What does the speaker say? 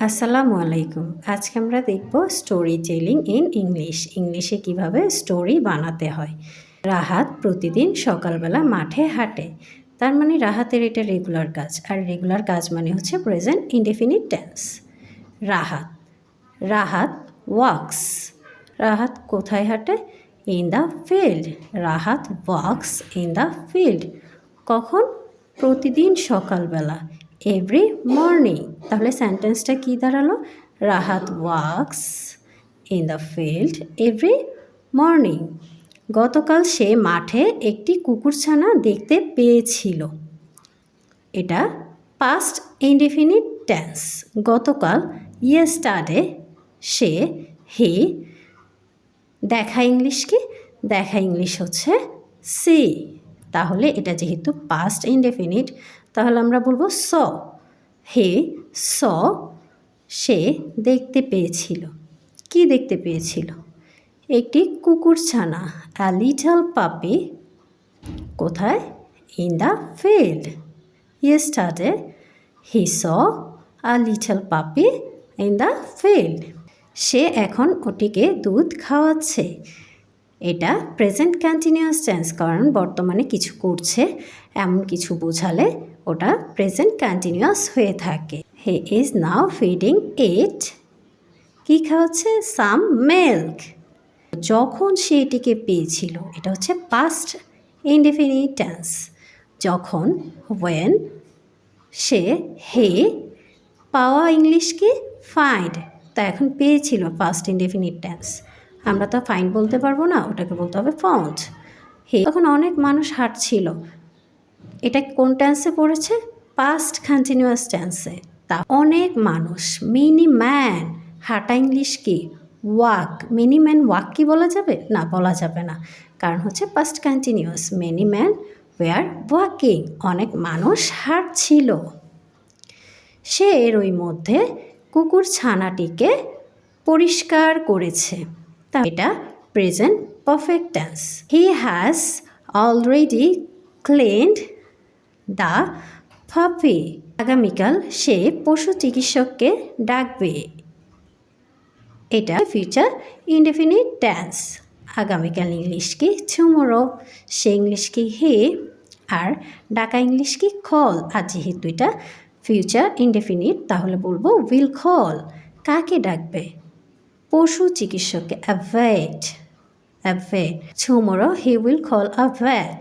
আসসালামু আলাইকুম। আজকে আমরা দেখব স্টোরি টেলিং ইন ইংলিশ। ইংলিশে কিভাবে স্টোরি বানাতে হয়। রাহাত প্রতিদিন সকালবেলা মাঠে হাঁটে। তার মানে রাহাতের এটা রেগুলার কাজ। আর রেগুলার কাজ মানে হচ্ছে present indefinite tense. Rahat Rahat wax. Rahat কোথায় হাঁটে? In the field. Rahat walks in the field. কখন? প্রতিদিন সকালবেলা। Every morning. তাহলে সেন্টেন্সটা কী দাঁড়ালো? Rahat walks in the field every morning. গতকাল সে মাঠে একটি কুকুরছানা দেখতে পেয়েছিল। এটা পাস্ট ইনডেফিনিট টেন্স। গতকাল ইয়েস্টারডে সে হি। দেখা ইংলিশ কি? দেখা ইংলিশ হচ্ছে সি। তাহলে এটা যেহেতু পাস্ট ইনডেফিনিট তাহলে আমরা বলবো স। হে স। সে দেখতে পেয়েছিল। কি দেখতে পেয়েছিল? একটি কুকুরছানা। আ লিটল পাপি। কোথায়? In the field. Yesterday he saw a little পাপি ইন দ্য ফিল্ড। সে এখন ওটিকে দুধ খাওয়াচ্ছে। এটা প্রেজেন্ট কন্টিনিউয়াস টেন্স, কারণ বর্তমানে কিছু করছে এমন কিছু বোঝালে ওটা প্রেজেন্ট কন্টিনিউয়াস হয়ে থাকে। হি ইজ নাও ফিডিং ইট। কি খাওয়াচ্ছে? Some milk. যখন সে এটিকে পেয়েছিল এটা হচ্ছে পাস্ট ইনডেফিনিট টেন্স। যখন ওয়েন। সে হে। পাওয়া ইংলিশ কি? ফাইন্ড। তা এখন পেয়েছিল পাস্ট ইনডেফিনিট টেন্স। আমরা তো ফাইন্ড বলতে পারবো না, ওটাকে বলতে হবে ফাউন্ড। হে তখন অনেক মানুষ হাঁটছিল। এটা কোন টেন্সে পড়েছে? পাস্ট কন্টিনিউয়াস টেন্সে। তা অনেক মানুষ। Many man. হাঁটা ইংলিশ কি? ওয়াক। মেনি ম্যান ওয়াক কি বলা যাবে? না, বলা যাবে না, কারণ হচ্ছে past continuous. Many man were walking. অনেক মানুষ হাঁটছিল। সে এর ওই মধ্যে কুকুর ছানাটিকে পরিষ্কার করেছে। তা এটা present perfect tense. He has already cleaned the পাপি। আগামীকাল সে পশু চিকিৎসককে ডাকবে। এটা ফিউচার ইনডেফিনিট টেন্স। আগামীকাল ইংলিশ কি? টুমরো। সে ইংলিশ কি? হি। আর ডাকা ইংলিশ কি? কল। আর যেহেতু এটা ফিউচার ইনডেফিনিট তাহলে বলবো উইল কল। কাকে ডাকবে? পশু চিকিৎসককে। A vet. A vet. Tomorrow he will call a vet.